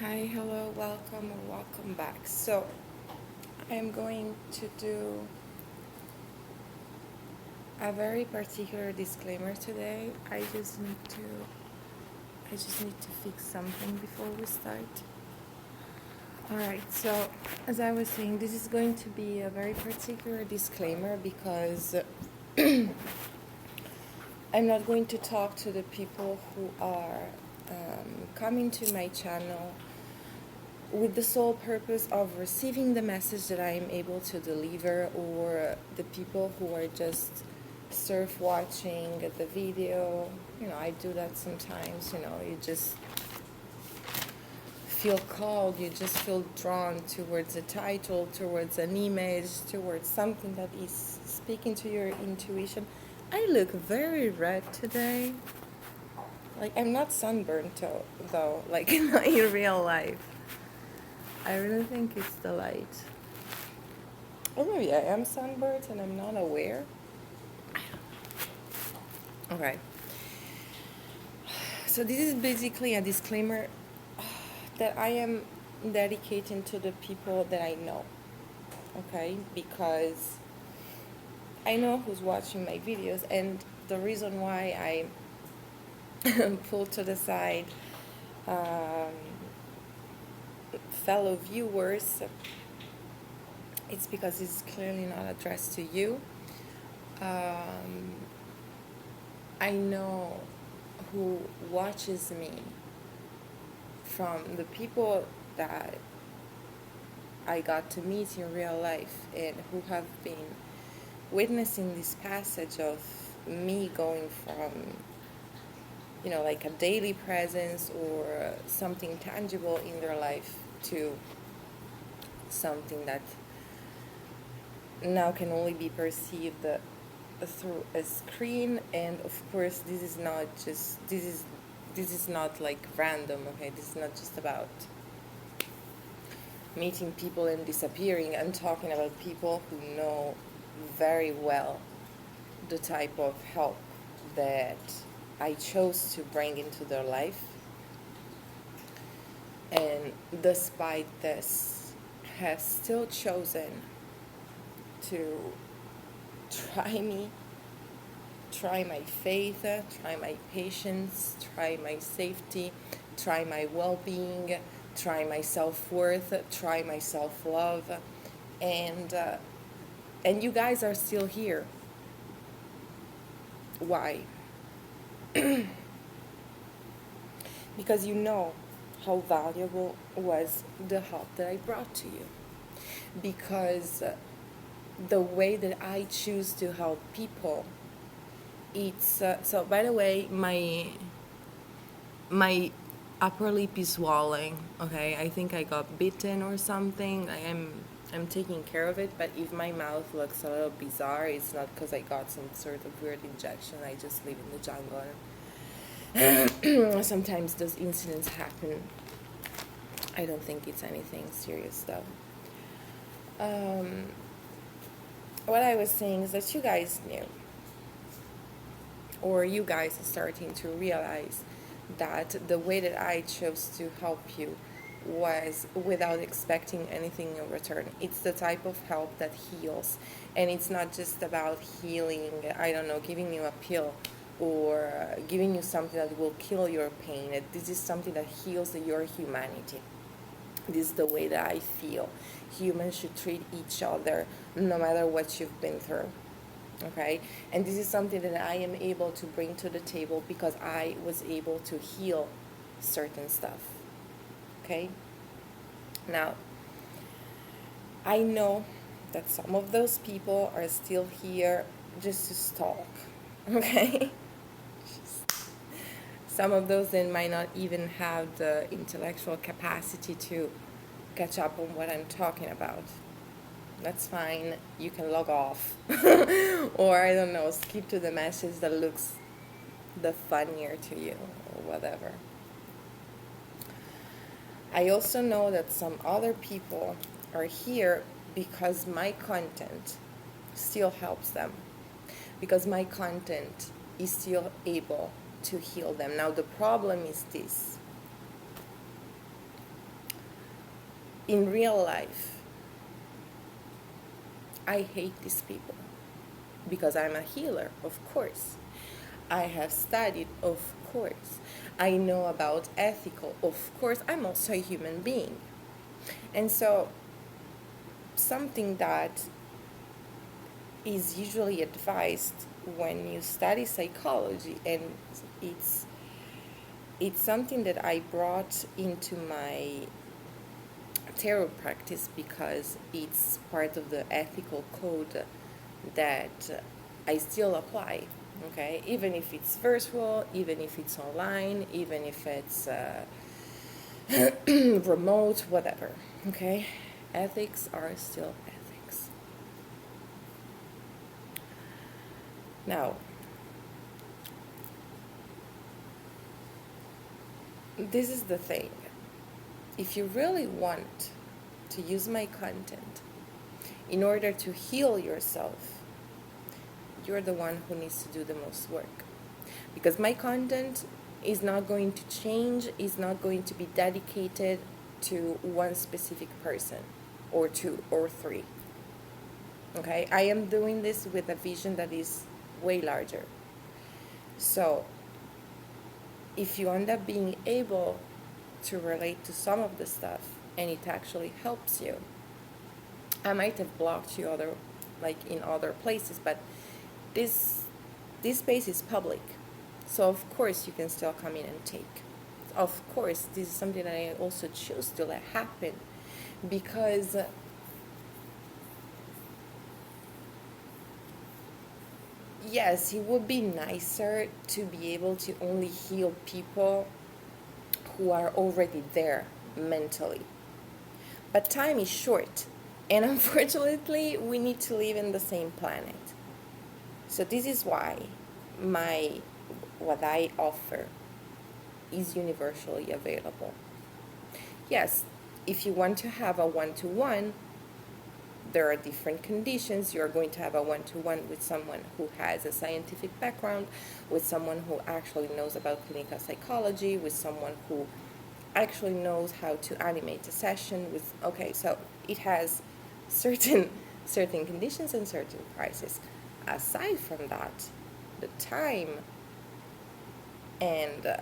Hi, hello, welcome or welcome back. So, I am going to do a very particular disclaimer today. I just need to fix something before we start. All right. So, as I was saying, this is going to be a very particular disclaimer because I'm not going to talk to the people who are coming to my channel with the sole purpose of receiving the message that I am able to deliver, or the people who are just surf watching the video. I do that sometimes. You just feel called, you just feel drawn towards a title, towards an image, towards something that is speaking to your intuition. I look very red today. Like, I'm not sunburned though, like not in real life. I really think it's the light. Or maybe I am sunburned and I'm not aware. Alright. So this is basically a disclaimer that I am dedicating to the people that I know. Okay? Because I know who's watching my videos, and the reason why I pull to the side fellow viewers, it's because it's clearly not addressed to you. I know who watches me from the people that I got to meet in real life and who have been witnessing this passage of me going from, like a daily presence or something tangible in their life to something that now can only be perceived through a screen. And of course, this is not like random. Okay, this is not just about meeting people and disappearing. I'm talking about people who know very well the type of help that I chose to bring into their life, and despite this have still chosen to try me, try my faith, try my patience, try my safety, try my well-being, try my self-worth, try my self-love, and you guys are still here. Why? Because you know how valuable was the help that I brought to you. Because the way that I choose to help people, it's so. By the way, my upper lip is swelling. Okay, I think I got bitten or something. I'm taking care of it, but if my mouth looks a little bizarre, it's not because I got some sort of weird injection. I just live in the jungle. Sometimes those incidents happen. I don't think it's anything serious though. What I was saying is that you guys knew, or you guys are starting to realize that the way that I chose to help you was without expecting anything in return. It's the type of help that heals, and it's not just about healing, giving you a pill or giving you something that will kill your pain. This is something that heals your humanity. This is the way that I feel. Humans should treat each other no matter what you've been through. Okay? And this is something that I am able to bring to the table because I was able to heal certain stuff. Okay? Now, I know that some of those people are still here just to stalk. Okay? Some of those then might not even have the intellectual capacity to catch up on what I'm talking about. That's fine. You can log off. Or, skip to the message that looks the funnier to you or whatever. I also know that some other people are here because my content still helps them. Because my content is still able to heal them. Now the problem is this. in real life, I hate these people because I'm a healer, of course. I have studied, of course. I know about ethical, of course. I'm also a human being. And so, something that is usually advised when you study psychology, and it's it's something that I brought into my tarot practice because it's part of the ethical code that I still apply. Okay, even if it's virtual, even if it's online, even if it's remote, whatever. Okay, ethics are still ethics. Now, this is the thing. If you really want to use my content in order to heal yourself, you're the one who needs to do the most work. Because my content is not going to change, is not going to be dedicated to one specific person or two or three. Okay? I am doing this with a vision that is way larger. So, if you end up being able to relate to some of the stuff and it actually helps you, I might have blocked you in other places, but this space is public, so of course you can still come in and take. Of course, this is something that I also choose to let happen because yes, it would be nicer to be able to only heal people who are already there mentally. But time is short, and unfortunately, we need to live in the same planet. So this is why what I offer is universally available. Yes, if you want to have a one-to-one, there are different conditions. You're going to have a one-to-one with someone who has a scientific background, with someone who actually knows about clinical psychology, with someone who actually knows how to animate a session with, okay, so it has certain conditions and certain prices. Aside from that, the time and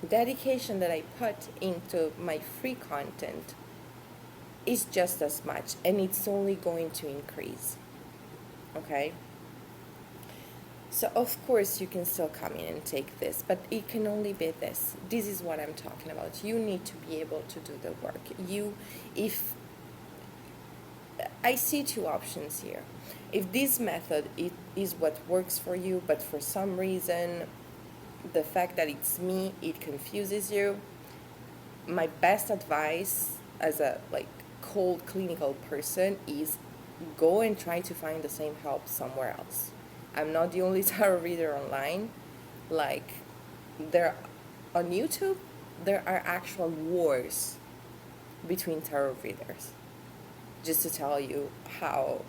dedication that I put into my free content is just as much, and it's only going to increase. Okay? So of course you can still come in and take this, but it can only be this. This is what I'm talking about. You need to be able to do the work. If I see two options here. If this method is what works for you, but for some reason the fact that it's me, it confuses you, my best advice as a cold clinical person is go and try to find the same help somewhere else. I'm not the only tarot reader online. There on YouTube, there are actual wars between tarot readers. Just to tell you how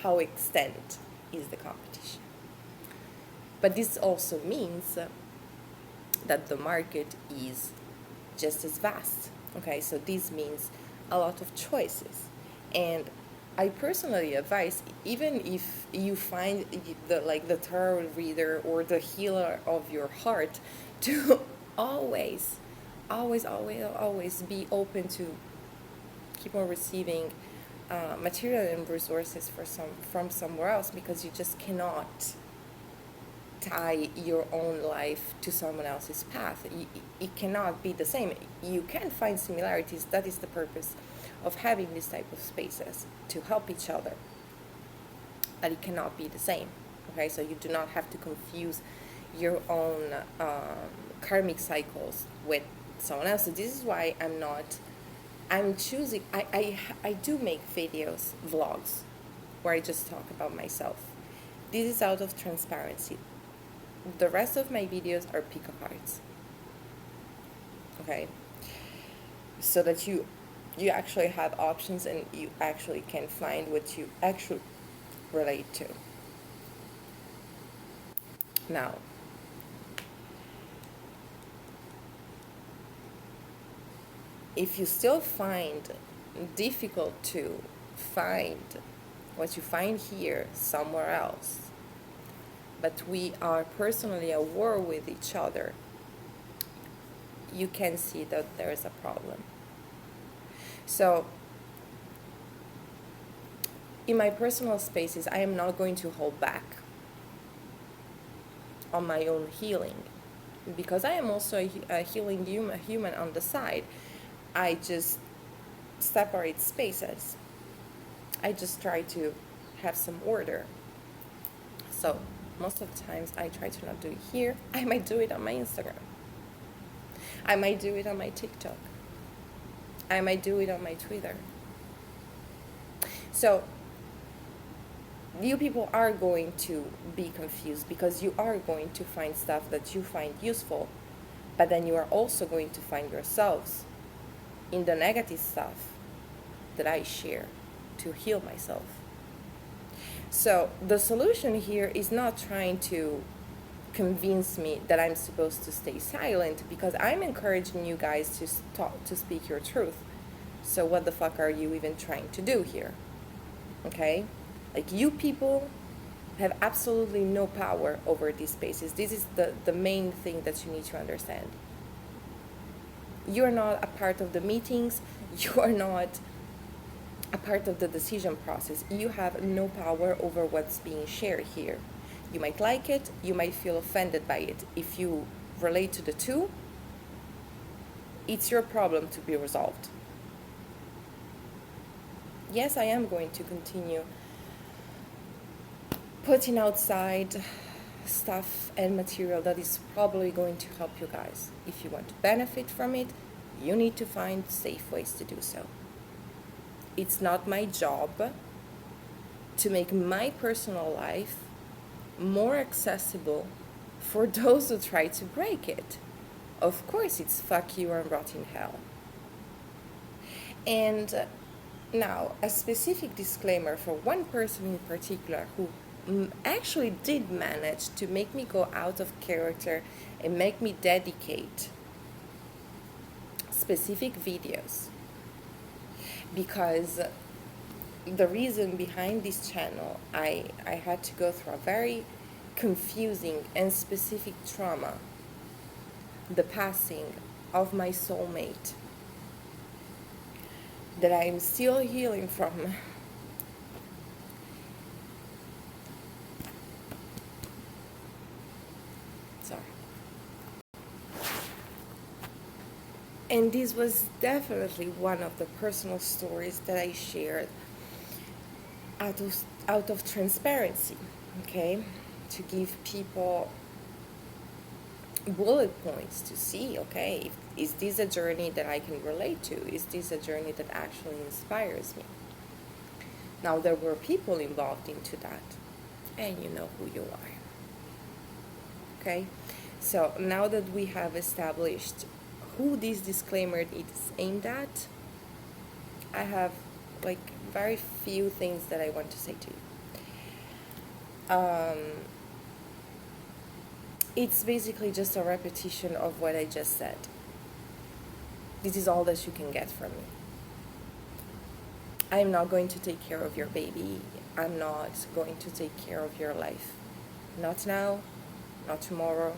how extent is the competition. But this also means that the market is just as vast. Okay, so this means a lot of choices. And I personally advise, even if you find the tarot reader or the healer of your heart, to always be open to keep on receiving material and resources from somewhere else, because you just cannot tie your own life to someone else's path. It cannot be the same. You can find similarities. That is the purpose of having this type of spaces, to help each other, but it cannot be the same. Okay, so you do not have to confuse your own karmic cycles with someone else. So this is why I'm choosing, I do make videos, vlogs, where I just talk about myself. This is out of transparency. The rest of my videos are pick-aparts. Okay? So that you actually have options and you actually can find what you actually relate to. Now, If you still find difficult to find what you find here somewhere else, but we are personally at war with each other, you can see that there is a problem. So in my personal spaces, I am not going to hold back on my own healing, because I am also a healing human on the side. I just separate spaces. I just try to have some order. So most of the times I try to not do it here. I might do it on my Instagram. I might do it on my TikTok. I might do it on my Twitter. So you people are going to be confused, because you are going to find stuff that you find useful, but then you are also going to find yourselves in the negative stuff that I share to heal myself. So the solution here is not trying to convince me that I'm supposed to stay silent, because I'm encouraging you guys to speak your truth. So what the fuck are you even trying to do here? Okay? Like, you people have absolutely no power over these spaces. This is the main thing that you need to understand. You're not a part of the meetings. You are not a part of the decision process. You have no power over what's being shared here. You might like it, you might feel offended by it. If you relate to the two, it's your problem to be resolved. Yes, I am going to continue putting outside stuff and material that is probably going to help you guys. If you want to benefit from it, you need to find safe ways to do so. It's not my job to make my personal life more accessible for those who try to break it. Of course, it's fuck you and rot in hell. And now, a specific disclaimer for one person in particular who actually did manage to make me go out of character and make me dedicate specific videos. Because the reason behind this channel, I had to go through a very confusing and specific trauma, the passing of my soulmate, that I'm still healing from. Sorry. And this was definitely one of the personal stories that I shared out of transparency, okay? To give people bullet points to see, okay, is this a journey that I can relate to? Is this a journey that actually inspires me? Now, there were people involved into that, and you know who you are. Okay? So now that we have established who this disclaimer is aimed at, I have like very few things that I want to say to you. It's basically just a repetition of what I just said. This is all that you can get from me. I'm not going to take care of your baby. I'm not going to take care of your life. Not now, not tomorrow,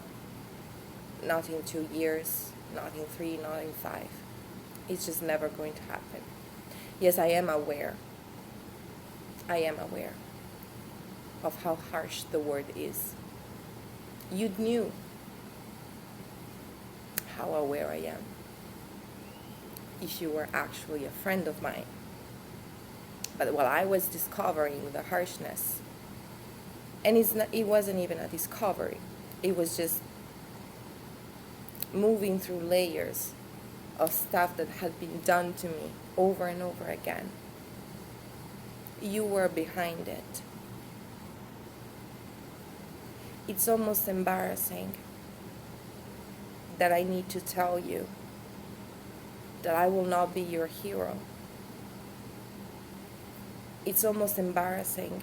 not in 2 years, not in 3, not in 5. It's just never going to happen. Yes, I am aware. I am aware of how harsh the word is. You knew how aware I am if you were actually a friend of mine. But while I was discovering the harshness, and it wasn't even a discovery, it was just moving through layers of stuff that had been done to me over and over again. You were behind it. It's almost embarrassing that I need to tell you that I will not be your hero. It's almost embarrassing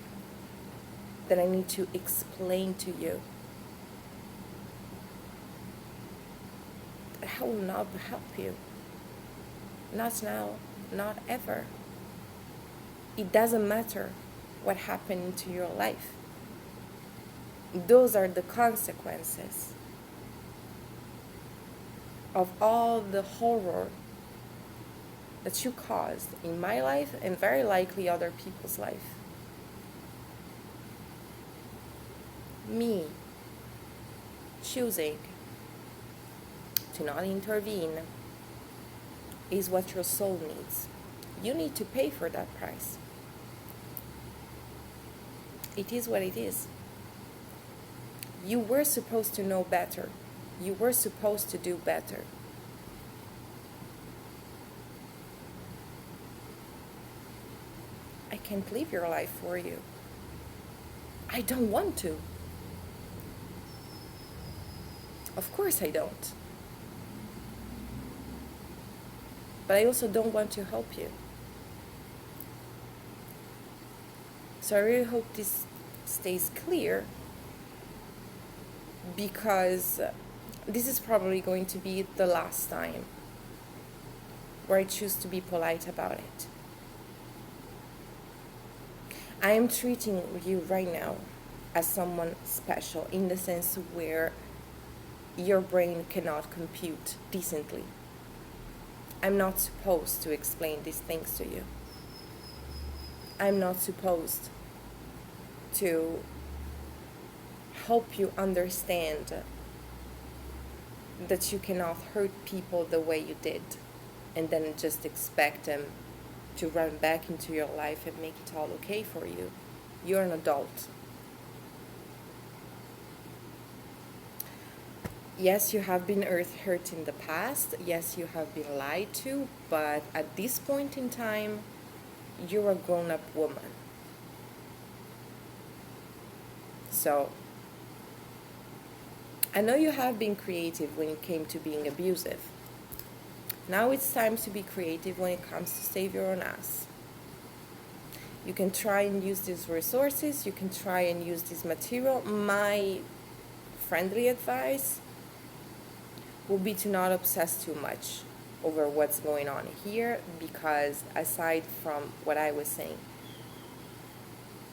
that I need to explain to you that I will not help you. Not now, not ever. It doesn't matter what happened to your life. Those are the consequences of all the horror that you caused in my life and very likely other people's life. Me choosing to not intervene is what your soul needs. You need to pay for that price. It is what it is. You were supposed to know better. You were supposed to do better. I can't live your life for you. I don't want to. Of course I don't. But I also don't want to help you. So I really hope this stays clear, because this is probably going to be the last time where I choose to be polite about it. I am treating you right now as someone special in the sense where your brain cannot compute decently. I'm not supposed to explain these things to you. I'm not supposed to help you understand that you cannot hurt people the way you did and then just expect them to run back into your life and make it all okay for you. You're an adult. Yes, you have been hurt in the past. Yes, you have been lied to. But at this point in time, you're a grown-up woman. So, I know you have been creative when it came to being abusive. Now it's time to be creative when it comes to save your own ass. You can try and use these resources. You can try and use this material. My friendly advice will be to not obsess too much over what's going on here, because aside from what I was saying,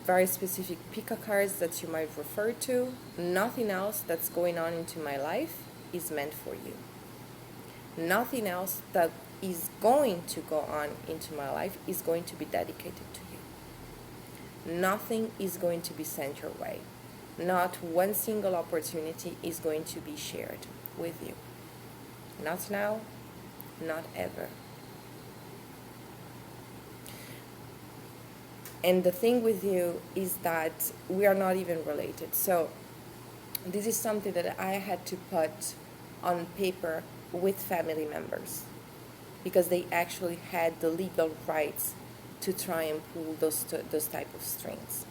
very specific pick-a cards that you might refer to, nothing else that's going on into my life is meant for you. Nothing else that is going to go on into my life is going to be dedicated to you. Nothing is going to be sent your way. Not one single opportunity is going to be shared with you. Not now, not ever. And the thing with you is that we are not even related. So this is something that I had to put on paper with family members, because they actually had the legal rights to try and pull those type of strings.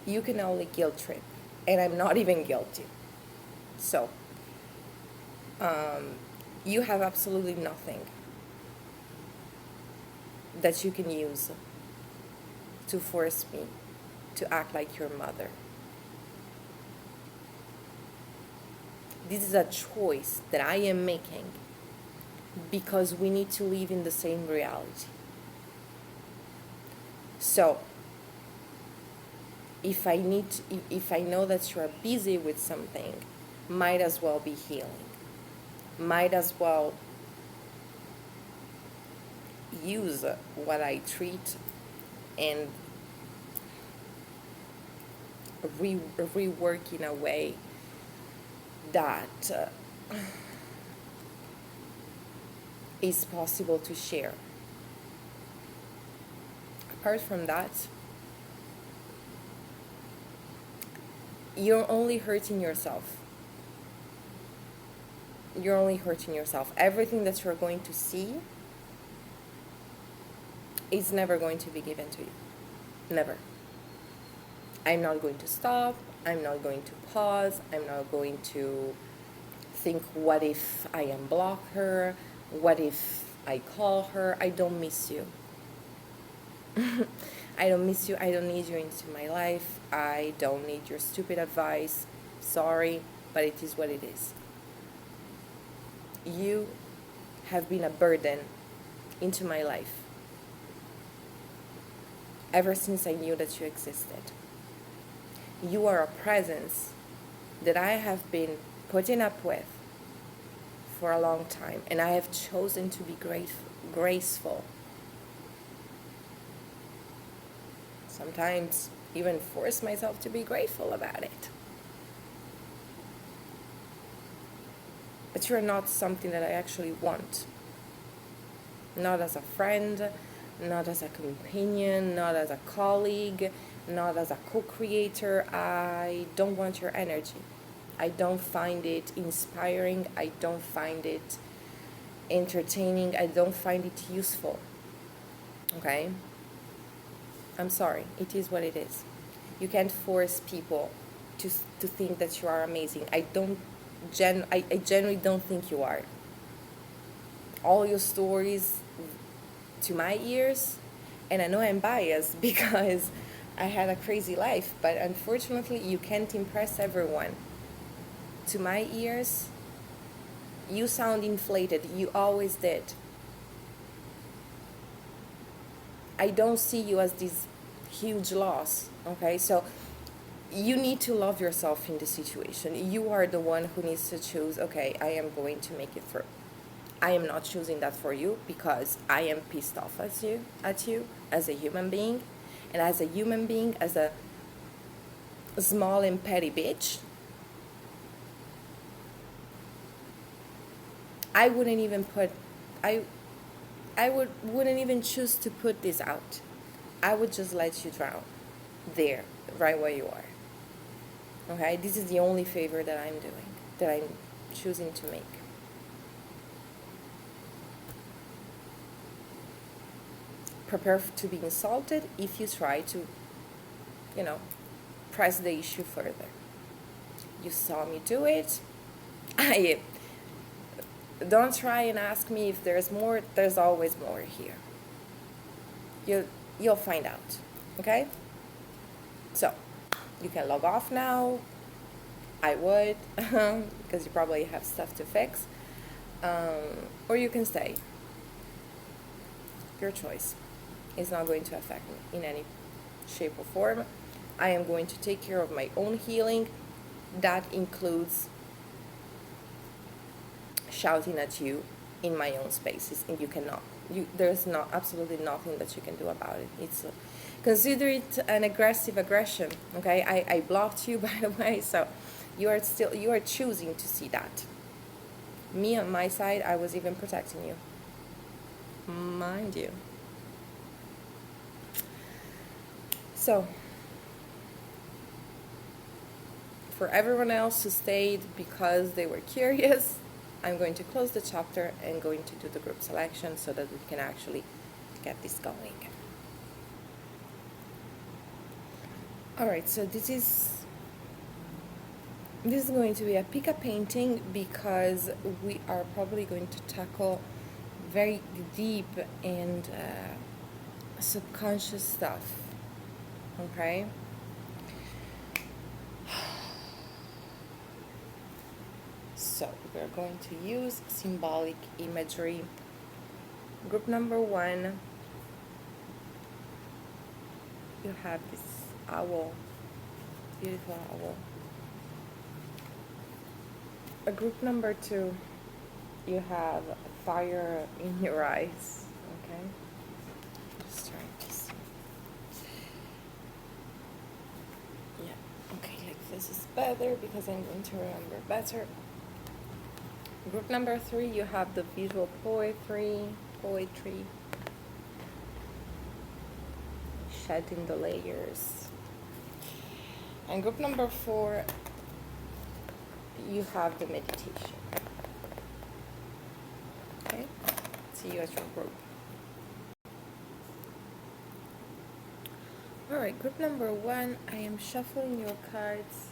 You can only guilt trip, and I'm not even guilty. So you have absolutely nothing that you can use to force me to act like your mother. This is a choice that I am making because we need to live in the same reality. So, if I know that you are busy with something, might as well be healing. Might as well use what I treat and rework in a way that is possible to share. Apart from that, you're only hurting yourself. You're only hurting yourself. Everything that you're going to see is never going to be given to you. Never. I'm not going to stop. I'm not going to pause. I'm not going to think, what if I unblock her? What if I call her? I don't miss you. I don't miss you. I don't need you into my life. I don't need your stupid advice. Sorry, but it is what it is. You have been a burden into my life ever since I knew that you existed. You are a presence that I have been putting up with for a long time, and I have chosen to be graceful. Sometimes even force myself to be grateful about it. But you're not something that I actually want. Not as a friend, not as a companion, not as a colleague, not as a co-creator. I don't want your energy. I don't find it inspiring. I don't find it entertaining. I don't find it useful. Okay? I'm sorry. It is what it is. You can't force people to think that you are amazing. I genuinely don't think you are. All your stories, to my ears, and I know I'm biased because I had a crazy life, but unfortunately you can't impress everyone. To my ears, you sound inflated. You always did. I don't see you as this huge loss, okay? So you need to love yourself in this situation. You are the one who needs to choose, okay, I am going to make it through. I am not choosing that for you because I am pissed off at you as a human being. And as a human being, as a small and petty bitch, I wouldn't even wouldn't even choose to put this out. I would just let you drown there, right where you are. Okay, this is the only favor that I'm doing, that I'm choosing to make. Prepare to be insulted if you try to, press the issue further. You saw me do it. I don't try and ask me if there's more. There's always more here. You'll find out. Okay? So, you can log off now. I would, because you probably have stuff to fix. Or you can stay. Your choice. It's not going to affect me in any shape or form. I am going to take care of my own healing. That includes shouting at you in my own spaces, and you cannot. There's absolutely nothing that you can do about it. Consider it an aggressive aggression. Okay, I blocked you, by the way, so you are choosing to see that. Me on my side, I was even protecting you, mind you. So, for everyone else who stayed because they were curious, I'm going to close the chapter and going to do the group selection so that we can actually get this going. Alright, so this is going to be a pick-up painting because we are probably going to tackle very deep and subconscious stuff. Okay? So we're going to use symbolic imagery. Group number 1, you have this owl, beautiful owl. Group number 2, you have fire in your eyes. Okay? Just trying to see. Yeah, okay, like this is better because I'm going to remember better. Group number 3, you have the visual poetry, shedding the layers. And group number 4, you have the meditation. Okay, see you at your group. Alright, group number 1, I am shuffling your cards.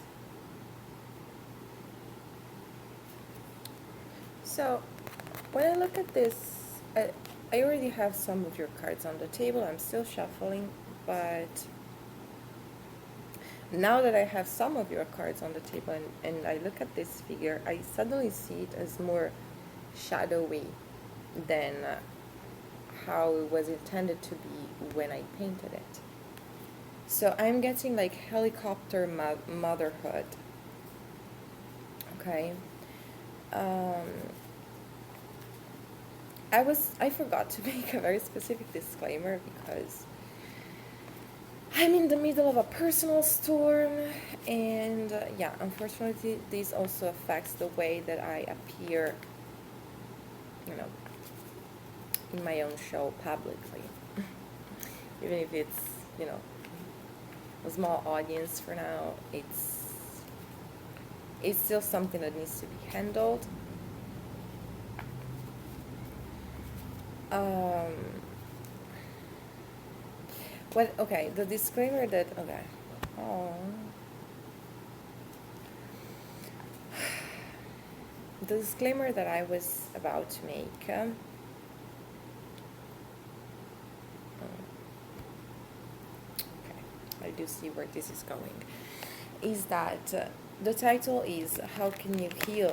So, when I look at this, I already have some of your cards on the table. I'm still shuffling, but now that I have some of your cards on the table and I look at this figure, I suddenly see it as more shadowy than how it was intended to be when I painted it. So I'm getting like helicopter motherhood. Okay. Um, I forgot to make a very specific disclaimer because I'm in the middle of a personal storm, and yeah, unfortunately, this also affects the way that I appear, you know, in my own show publicly. Even if it's, you know, a small audience for now, it's still something that needs to be handled. Um, okay, the disclaimer that, okay, oh, the disclaimer that I was about to make, okay, I do see where this is going, is that the title is How Can You Heal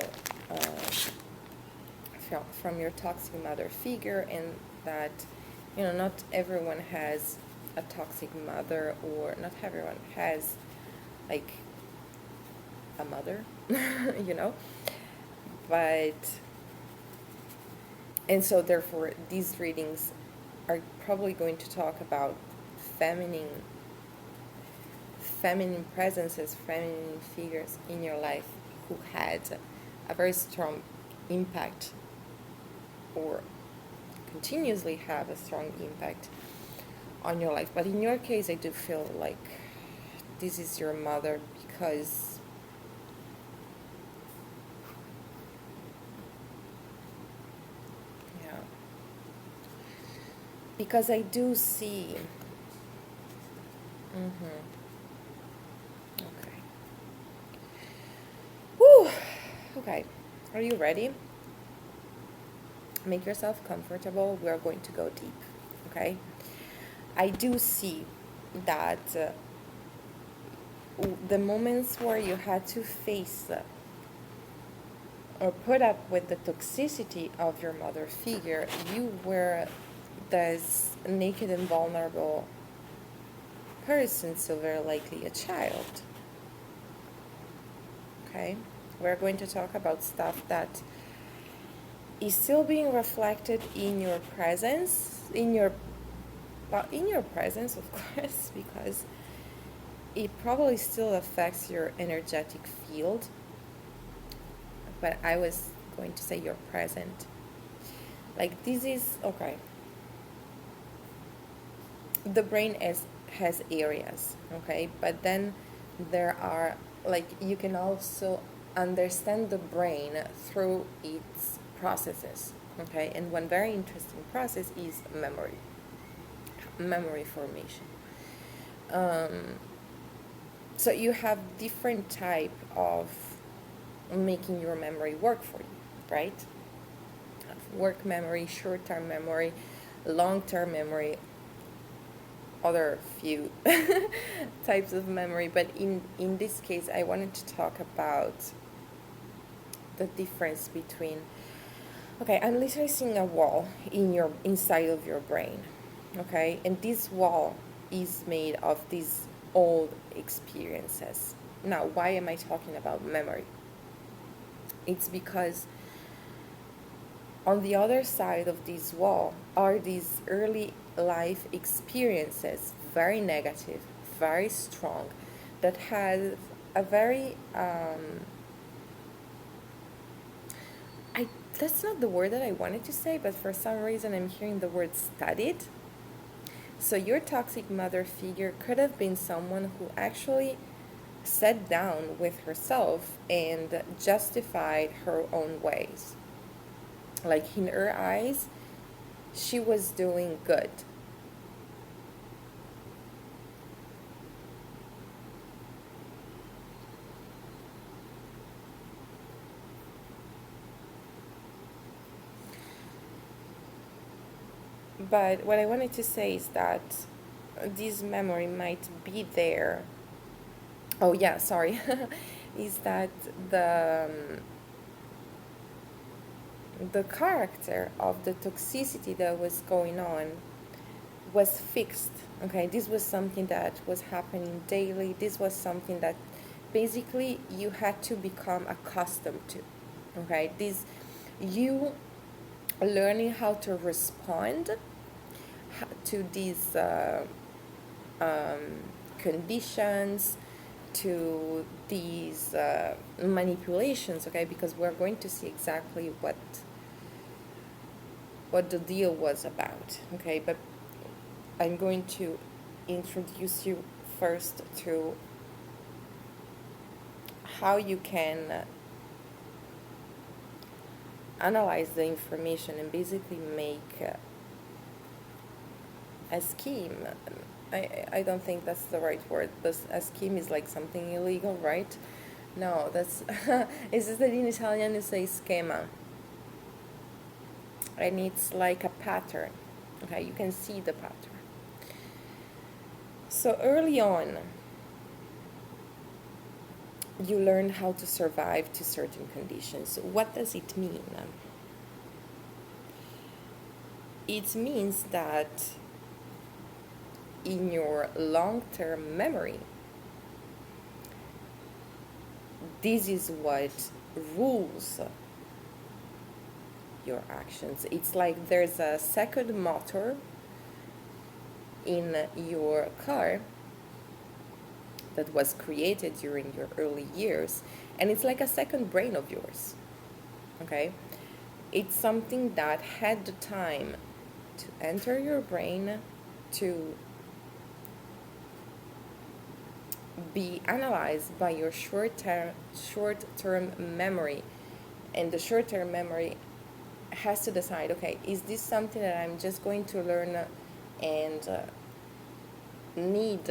from Your Toxic Mother Figure, and that, you know, not everyone has a toxic mother, or not everyone has like a mother, you know, but, and so therefore these readings are probably going to talk about feminine presences, feminine figures in your life who had a very strong impact, or continuously have a strong impact on your life. But in your case, I do feel like this is your mother, because yeah, because I do see okay. Whew. Okay, are you ready? Make yourself comfortable. We are going to go deep. Okay, I do see that the moments where you had to face or put up with the toxicity of your mother figure, you were this naked and vulnerable person, so very likely a child. Okay, we're going to talk about stuff that is still being reflected in your presence, in your presence, of course, because it probably still affects your energetic field. But I was going to say you're present. Like, this is okay. The brain has areas, okay, but then there are, like, you can also understand the brain through its processes, okay, and one very interesting process is memory formation. So you have different type of making your memory work for you, right? Work memory, short-term memory, long-term memory, other few types of memory. But in this case, I wanted to talk about the difference between, okay, I'm literally seeing a wall inside of your brain, okay, and this wall is made of these old experiences. Now, why am I talking about memory? It's because on the other side of this wall are these early life experiences, very negative, very strong, that have a very that's not the word that I wanted to say, but for some reason I'm hearing the word studied. So your toxic mother figure could have been someone who actually sat down with herself and justified her own ways. Like, in her eyes, she was doing good. But what I wanted to say is that this memory might be there. Oh, yeah, sorry. Is that the character of the toxicity that was going on was fixed. Okay, this was something that was happening daily. This was something that basically you had to become accustomed to. Okay, this, you learning how to respond to these conditions, to these manipulations. Okay, because we're going to see exactly what the deal was about. Okay, but I'm going to introduce you first to how you can analyze the information and basically make a scheme. I don't think that's the right word, but a scheme is like something illegal, right? No, that's it's just that in Italian you say schema, and it's like a pattern. Okay, you can see the pattern. So early on, you learn how to survive to certain conditions. What does it mean? It means that in your long-term memory, this is what rules your actions. It's like there's a second motor in your car that was created during your early years, and it's like a second brain of yours. Okay, it's something that had the time to enter your brain, to be analyzed by your short-term memory, and the short-term memory has to decide, okay, is this something that I'm just going to learn and need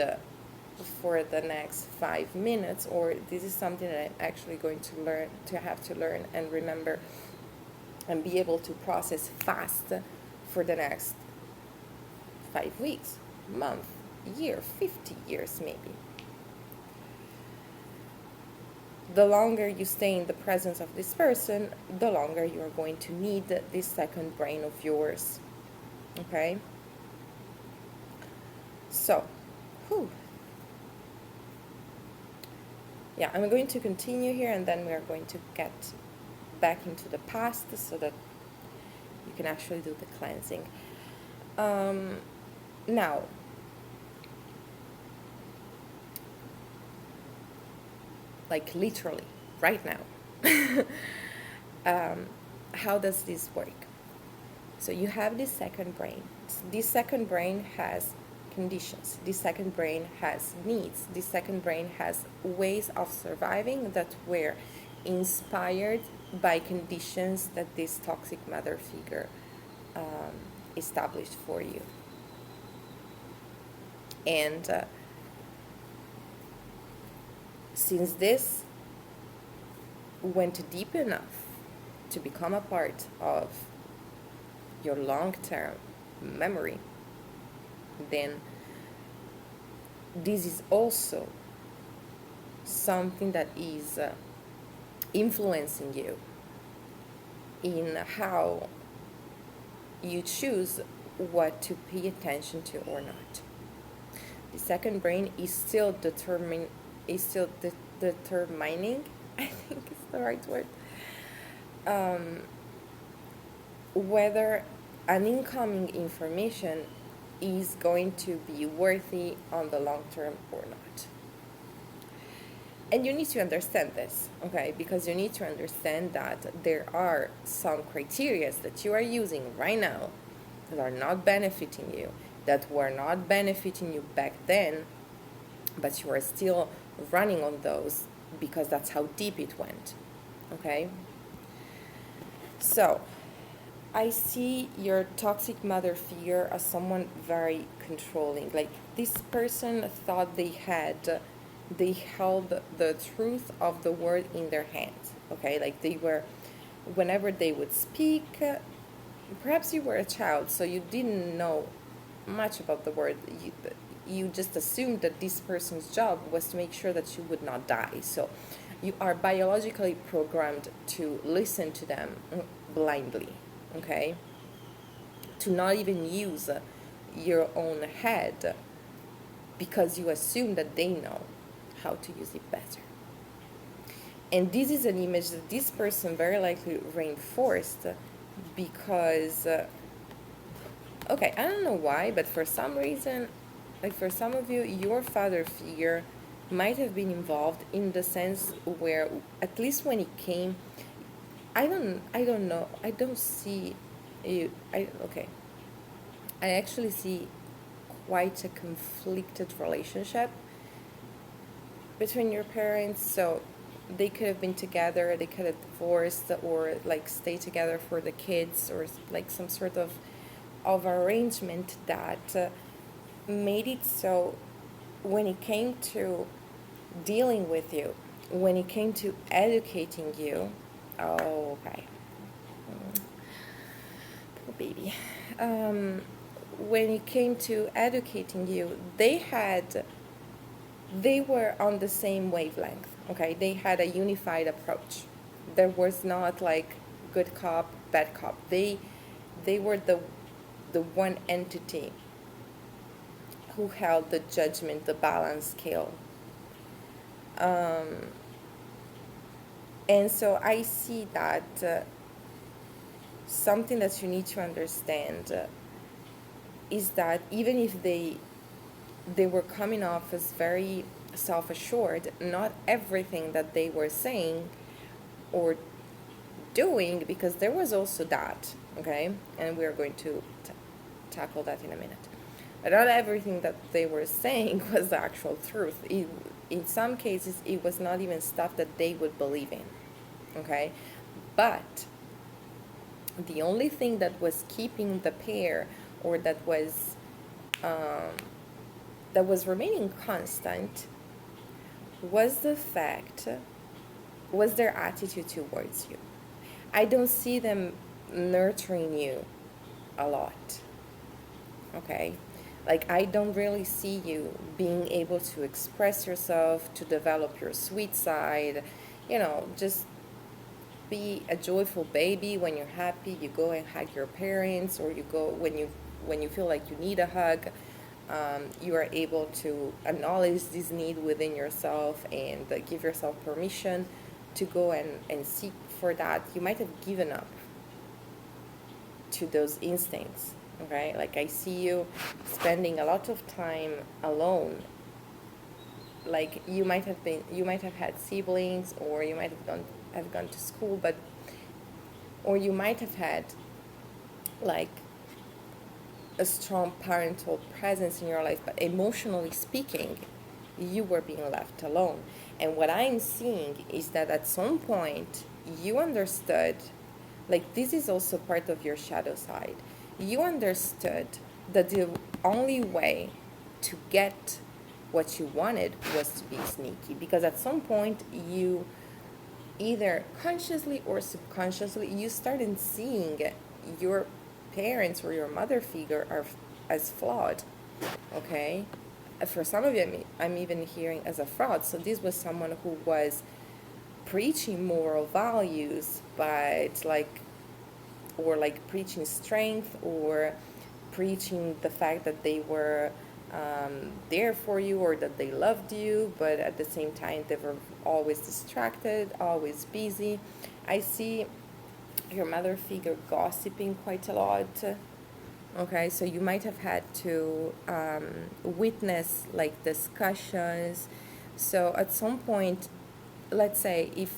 for the next 5 minutes, or this is something that I'm actually going to have to learn and remember and be able to process fast for the next 5 weeks, month, year, 50 years maybe. The longer you stay in the presence of this person, the longer you are going to need this second brain of yours. Okay? So, yeah, I'm going to continue here, and then we are going to get back into the past so that you can actually do the cleansing. Now, like literally, right now, how does this work? So you have this second brain. This second brain has conditions. This second brain has needs. This second brain has ways of surviving that were inspired by conditions that this toxic mother figure established for you. And since this went deep enough to become a part of your long-term memory, then this is also something that is influencing you in how you choose what to pay attention to or not. The second brain is still determining, I think it's the right word, whether an incoming information is going to be worthy on the long term or not. And you need to understand this, okay? Because you need to understand that there are some criteria that you are using right now that are not benefiting you, that were not benefiting you back then, but you are still running on those because that's how deep it went, okay? So, I see your toxic mother figure as someone very controlling. Like, this person thought they held the truth of the word in their hands, okay? Like, they were, whenever they would speak, perhaps you were a child, so you didn't know much about the word. You just assumed that this person's job was to make sure that you would not die. So You are biologically programmed to listen to them blindly, okay? To not even use your own head because you assume that they know how to use it better. And this is an image that this person very likely reinforced because, okay, I don't know why, but for some reason, like for some of you, your father figure might have been involved in the sense where, at least when it came, I don't know, I don't see you, okay, I actually see quite a conflicted relationship between your parents. So they could have been together, they could have divorced, or like stay together for the kids, or like some sort of arrangement that made it so when it came to dealing with you, when it came to educating you, oh, okay, poor baby. When it came to educating you, they were on the same wavelength, okay? They had a unified approach. There was not like good cop, bad cop. They were the one entity who held the judgment, the balance scale. And so I see that something that you need to understand is that even if they were coming off as very self-assured, not everything that they were saying or doing, because there was also that, okay? And we're going to tackle that in a minute. But not everything that they were saying was the actual truth. In some cases, it was not even stuff that they would believe in, okay? But the only thing that was keeping the pair, or that was remaining constant, was their attitude towards you. I don't see them nurturing you a lot, okay? Like, I don't really see you being able to express yourself, to develop your sweet side, just be a joyful baby. When you're happy, you go and hug your parents, or you go when you feel like you need a hug. You are able to acknowledge this need within yourself and give yourself permission to go and seek for that. You might have given up to those instincts, okay? Like, I see you spending a lot of time alone. Like, you might have had siblings, or you might have gone to school, or you might have had like a strong parental presence in your life, but emotionally speaking, you were being left alone. And what I'm seeing is that at some point you understood, like, this is also part of your shadow side. You understood that the only way to get what you wanted was to be sneaky, because at some point you, either consciously or subconsciously, you started seeing your parents or your mother figure as flawed, okay? For some of you, I'm even hearing as a fraud. So this was someone who was preaching moral values, but like preaching strength, or preaching the fact that they were there for you, or that they loved you, but at the same time they were always distracted, always busy. I see your mother figure gossiping quite a lot, okay? So you might have had to witness like discussions. So at some point, let's say if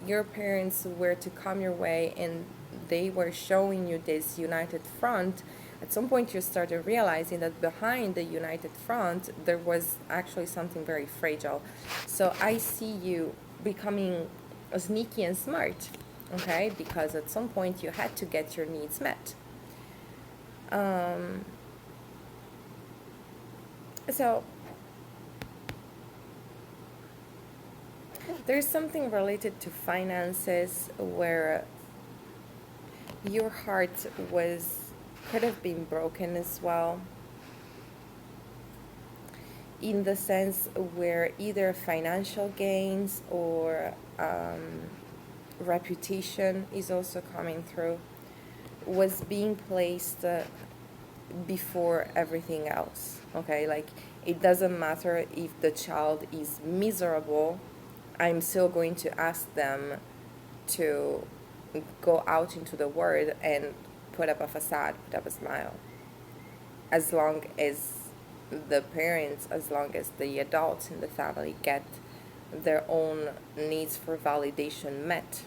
your parents were to come your way and they were showing you this united front, at some point you started realizing that behind the united front there was actually something very fragile. So I see you becoming sneaky and smart, okay? Because at some point you had to get your needs met. So there's something related to finances where your heart could have been broken as well, in the sense where either financial gains or reputation is also coming through, was being placed before everything else. Okay, like it doesn't matter if the child is miserable, I'm still going to ask them to go out into the world and put up a facade, put up a smile. As long as the parents, as long as the adults in the family get their own needs for validation met.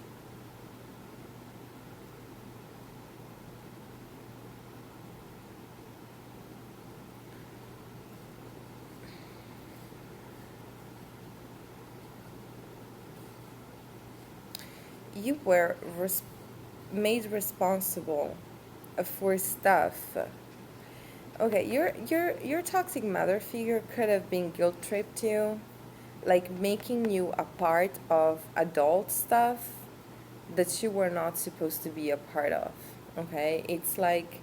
You were made responsible for stuff. Okay, your toxic mother figure could have been guilt tripped you, like making you a part of adult stuff that you were not supposed to be a part of. Okay, it's like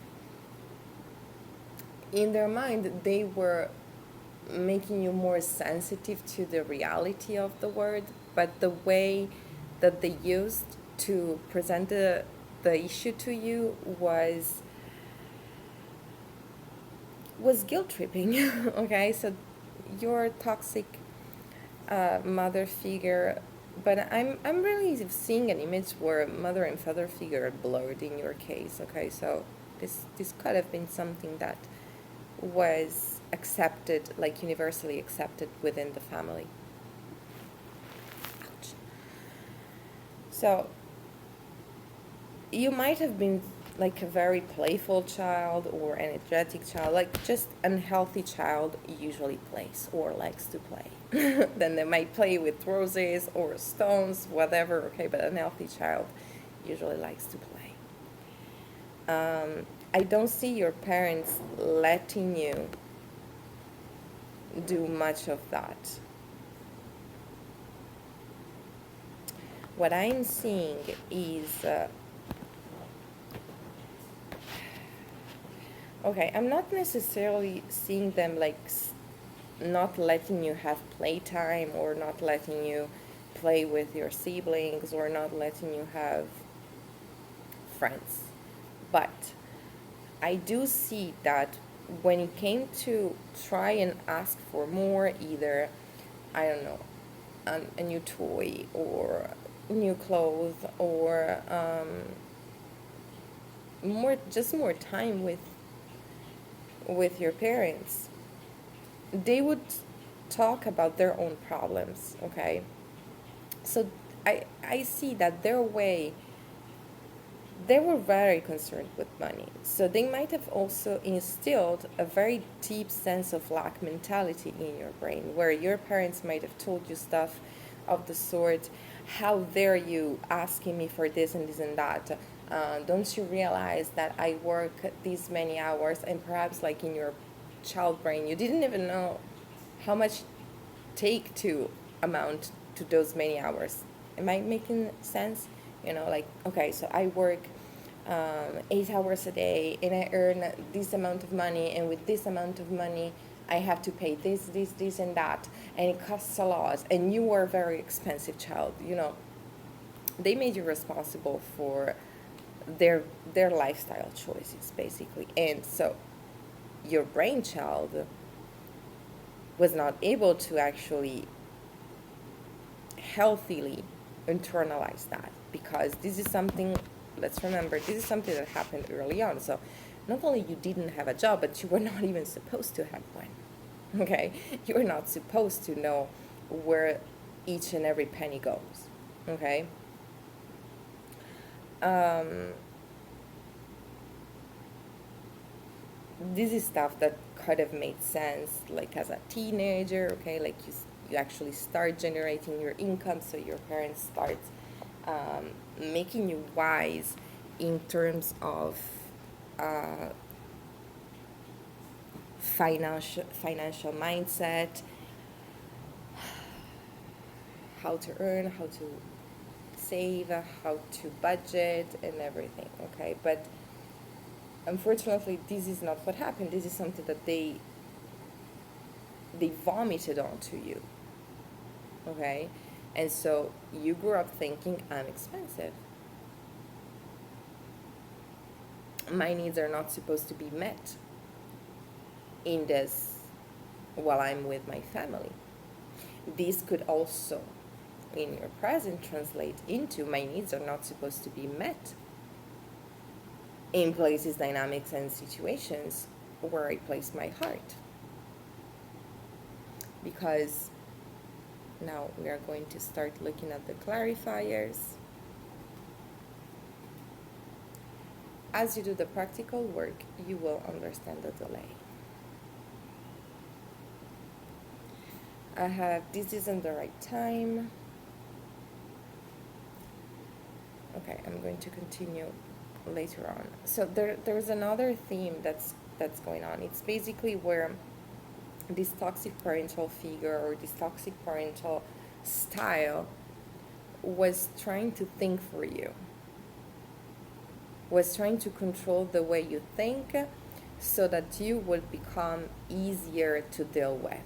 in their mind they were making you more sensitive to the reality of the word, but the way that they used to present the issue to you was guilt tripping. Okay, so your toxic mother figure, but I'm really seeing an image where mother and father figure are blurred in your case. Okay, so this could have been something that was accepted, like universally accepted within the family. Ouch. So you might have been like a very playful child or energetic child, like just unhealthy child usually plays or likes to play. Then they might play with roses or stones, whatever, okay, but an healthy child usually likes to play. I don't see your parents letting you do much of that. What I'm seeing is okay, I'm not necessarily seeing them like not letting you have playtime or not letting you play with your siblings or not letting you have friends. But I do see that when it came to try and ask for more, either, I don't know, a new toy or new clothes or more time with your parents, they would talk about their own problems. Okay, so I see that their way, they were very concerned with money, so they might have also instilled a very deep sense of lack mentality in your brain, where your parents might have told you stuff of the sort, how dare you asking me for this and this and that, don't you realize that I work these many hours, and perhaps like in your child brain you didn't even know how much take to amount to those many hours. Am I making sense? Like, okay, so I work 8 hours a day and I earn this amount of money, and with this amount of money I have to pay this and that, and it costs a lot, and you are a very expensive child. They made you responsible for their lifestyle choices, basically. And so your brainchild was not able to actually healthily internalize that, because this is something, let's remember, this is something that happened early on. So not only you didn't have a job, but you were not even supposed to have one. Okay, you were not supposed to know where each and every penny goes. Okay. This is stuff that could have made sense like as a teenager. Okay, like you actually start generating your income, so your parents start making you wise in terms of uh, financial mindset, how to earn, how to save, how to budget, and everything. Okay, but unfortunately, this is not what happened. This is something that they vomited onto you. Okay, And so you grew up thinking, I'm expensive. My needs are not supposed to be met in this while I'm with my family. This could also, in your present, translate into my needs are not supposed to be met in places, dynamics, and situations where I place my heart. Because now we are going to start looking at the clarifiers. As you do the practical work, you will understand the delay. I have this isn't the right time. Okay, I'm going to continue later on. So there's another theme that's going on. It's basically where this toxic parental figure or this toxic parental style was trying to think for you, was trying to control the way you think so that you would become easier to deal with.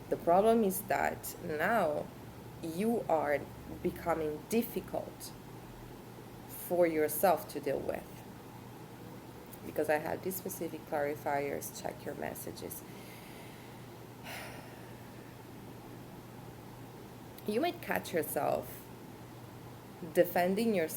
The problem is that now you are becoming difficult for yourself to deal with. Because I had these specific clarifiers, check your messages. You might catch yourself defending yourself